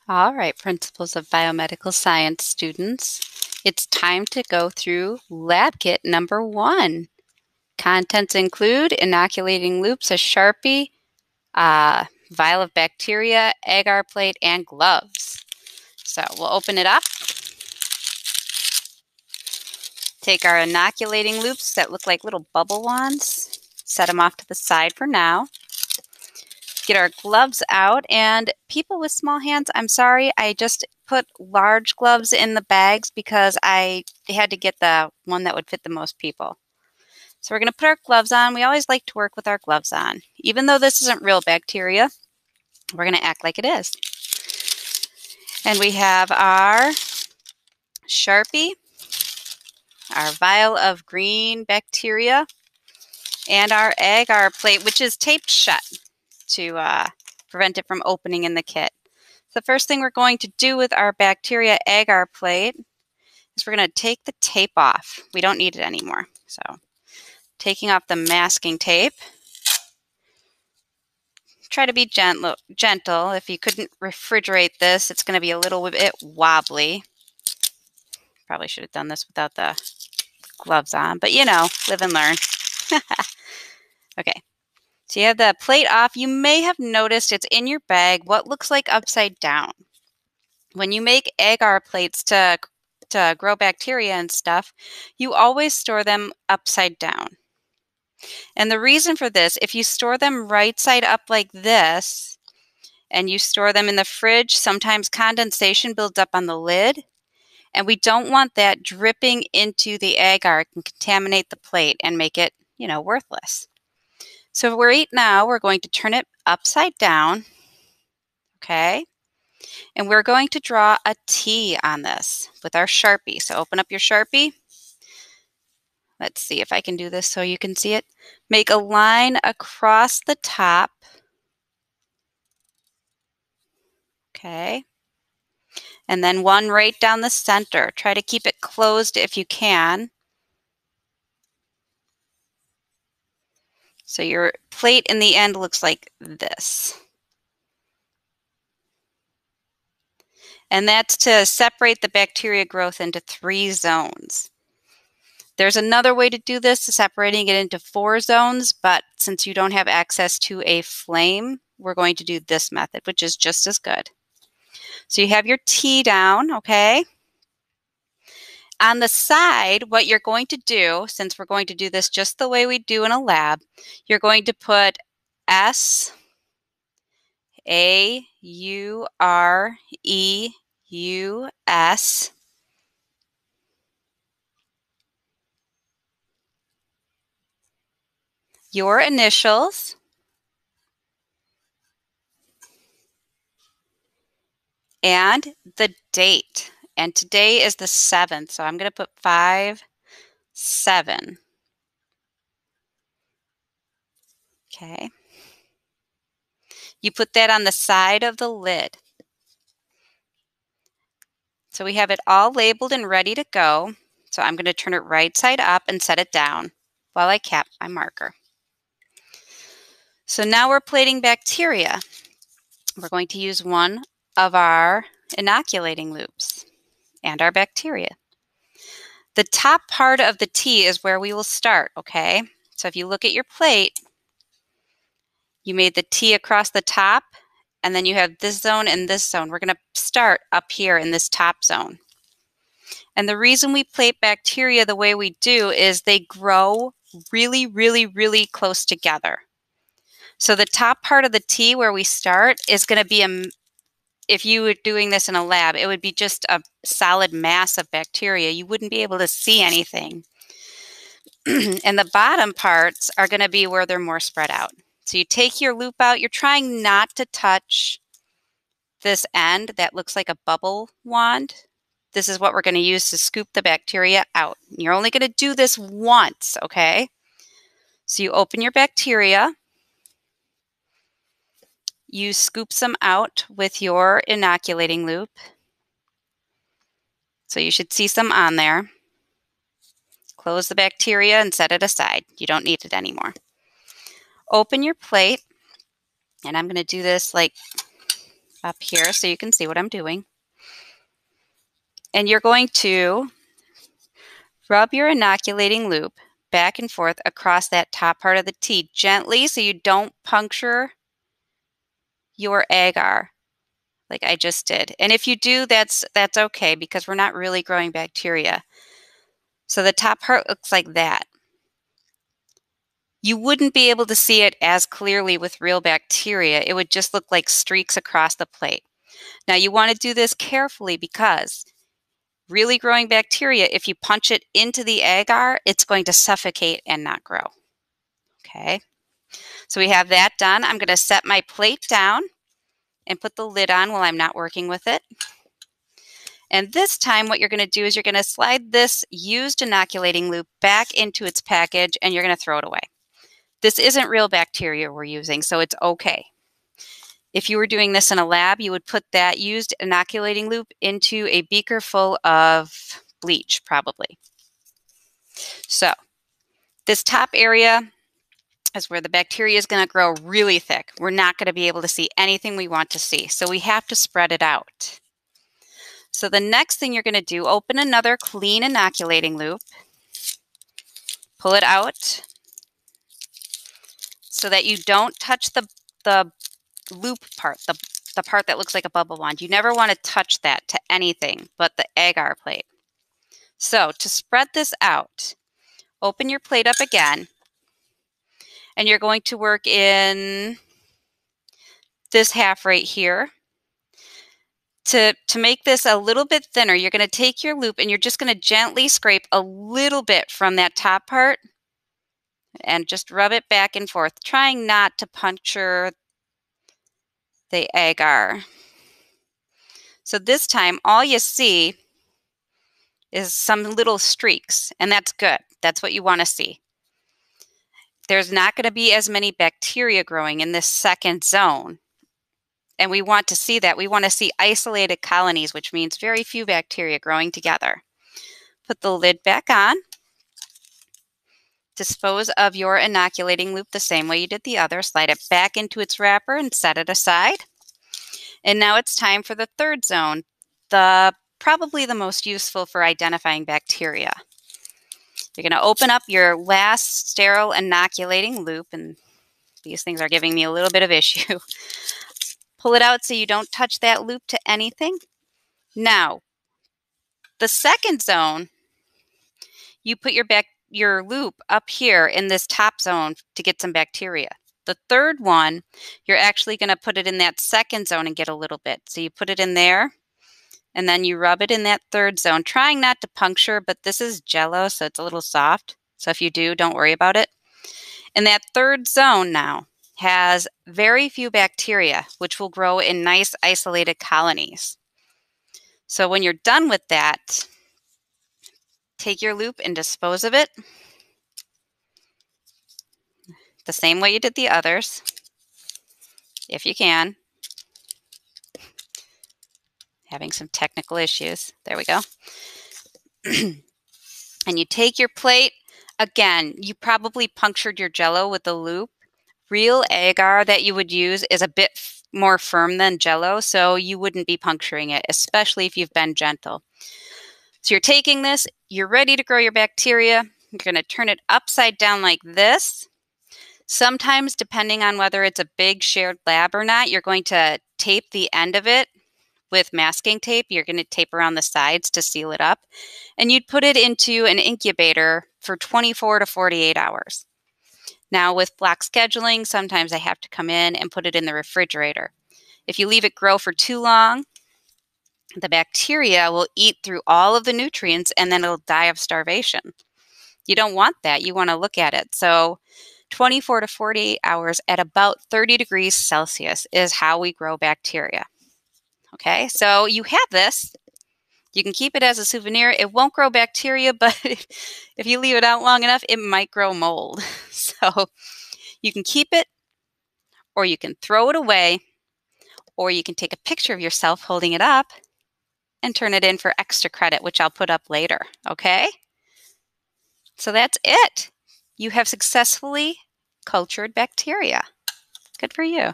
All right, Principles of Biomedical Science students, it's time to go through lab kit number 1. Contents include inoculating loops, a Sharpie, a vial of bacteria, agar plate, and gloves. So we'll open it up, take our inoculating loops that look like little bubble wands, set them off to the side for now. Get our gloves out, and people with small hands, I'm sorry, I just put large gloves in the bags because I had to get the one that would fit the most people. So we're going to put our gloves on. We always like to work with our gloves on. Even though this isn't real bacteria, we're going to act like it is. And we have our Sharpie, our vial of green bacteria, and our agar plate, which is taped shut to prevent it from opening in the kit. The first thing we're going to do with our bacteria agar plate is we're going to take the tape off. We don't need it anymore. So taking off the masking tape. Try to be gentle. If you couldn't refrigerate this, it's going to be a little bit wobbly. Probably should have done this without the gloves on, but you know, live and learn. Okay, so you have the plate off. You may have noticed it's in your bag what looks like upside down. When you make agar plates to grow bacteria and stuff, you always store them upside down. And the reason for this, if you store them right side up like this, and you store them in the fridge, sometimes condensation builds up on the lid, and we don't want that dripping into the agar. It can contaminate the plate and make it, worthless. So right now, we're going to turn it upside down, okay? And we're going to draw a T on this with our Sharpie. So open up your Sharpie. Let's see if I can do this so you can see it. Make a line across the top. Okay. And then one right down the center. Try to keep it closed if you can. So your plate in the end looks like this. And that's to separate the bacteria growth into 3 zones. There's another way to do this, separating it into 4 zones, but since you don't have access to a flame, we're going to do this method, which is just as good. So you have your T down, okay? On the side, what you're going to do, since we're going to do this just the way we do in a lab, you're going to put S A U R E U S your initials, and the date. And today is the 7th, so I'm going to put 5/7. Okay. You put that on the side of the lid. So we have it all labeled and ready to go. So I'm going to turn it right side up and set it down while I cap my marker. So now we're plating bacteria. We're going to use one of our inoculating loops and our bacteria. The top part of the T is where we will start, okay? So if you look at your plate, you made the T across the top, and then you have this zone and this zone. We're going to start up here in this top zone. And the reason we plate bacteria the way we do is they grow really, really, really close together. So the top part of the T where we start is going to be if you were doing this in a lab, it would be just a solid mass of bacteria. You wouldn't be able to see anything. And the bottom parts are going to be where they're more spread out. So you take your loop out. You're trying not to touch this end that looks like a bubble wand. This is what we're going to use to scoop the bacteria out. You're only going to do this once, okay? So you open your bacteria. You scoop some out with your inoculating loop. So you should see some on there. Close the bacteria and set it aside. You don't need it anymore. Open your plate, and I'm going to do this like up here so you can see what I'm doing. And you're going to rub your inoculating loop back and forth across that top part of the tea gently so you don't puncture your agar like I just did. And if you do, that's okay because we're not really growing bacteria. So the top part looks like that. You wouldn't be able to see it as clearly with real bacteria. It would just look like streaks across the plate. Now you want to do this carefully because really growing bacteria, if you punch it into the agar, it's going to suffocate and not grow. Okay, so we have that done. I'm going to set my plate down and put the lid on while I'm not working with it. And this time what you're going to do is you're going to slide this used inoculating loop back into its package and you're going to throw it away. This isn't real bacteria we're using, so it's okay. If you were doing this in a lab, you would put that used inoculating loop into a beaker full of bleach, probably. So this top area is where the bacteria is going to grow really thick. We're not going to be able to see anything we want to see, so we have to spread it out. So the next thing you're going to do, open another clean inoculating loop, pull it out so that you don't touch the loop part, the part that looks like a bubble wand. You never want to touch that to anything but the agar plate. So to spread this out, open your plate up again, and you're going to work in this half right here. To make this a little bit thinner, you're going to take your loop and you're just going to gently scrape a little bit from that top part and just rub it back and forth, trying not to puncture the agar. So this time, all you see is some little streaks, and that's good. That's what you want to see. There's not going to be as many bacteria growing in this second zone. And we want to see that. We want to see isolated colonies, which means very few bacteria growing together. Put the lid back on. Dispose of your inoculating loop the same way you did the other. Slide it back into its wrapper and set it aside. And now it's time for the third zone, probably the most useful for identifying bacteria. You're going to open up your last sterile inoculating loop, and these things are giving me a little bit of issue. Pull it out so you don't touch that loop to anything. Now, the second zone, you put your loop up here in this top zone to get some bacteria. The third one, you're actually going to put it in that second zone and get a little bit. So you put it in there, and then you rub it in that third zone, trying not to puncture, but this is Jell-O, so it's a little soft. So if you do, don't worry about it. And that third zone now has very few bacteria, which will grow in nice isolated colonies. So when you're done with that, take your loop and dispose of it the same way you did the others, if you can. Having some technical issues. There we go. And you take your plate. Again, you probably punctured your Jell-O with the loop. Real agar that you would use is a bit more firm than Jell-O, so you wouldn't be puncturing it, especially if you've been gentle. So you're taking this, you're ready to grow your bacteria. You're going to turn it upside down like this. Sometimes, depending on whether it's a big shared lab or not, you're going to tape the end of it with masking tape. You're going to tape around the sides to seal it up. And you'd put it into an incubator for 24 to 48 hours. Now, with block scheduling, sometimes I have to come in and put it in the refrigerator. If you leave it grow for too long, the bacteria will eat through all of the nutrients and then it'll die of starvation. You don't want that. You want to look at it. So 24 to 48 hours at about 30 degrees Celsius is how we grow bacteria. Okay, so you have this. You can keep it as a souvenir. It won't grow bacteria, but if you leave it out long enough, it might grow mold. So you can keep it, or you can throw it away, or you can take a picture of yourself holding it up and turn it in for extra credit, which I'll put up later. Okay? So that's it. You have successfully cultured bacteria. Good for you.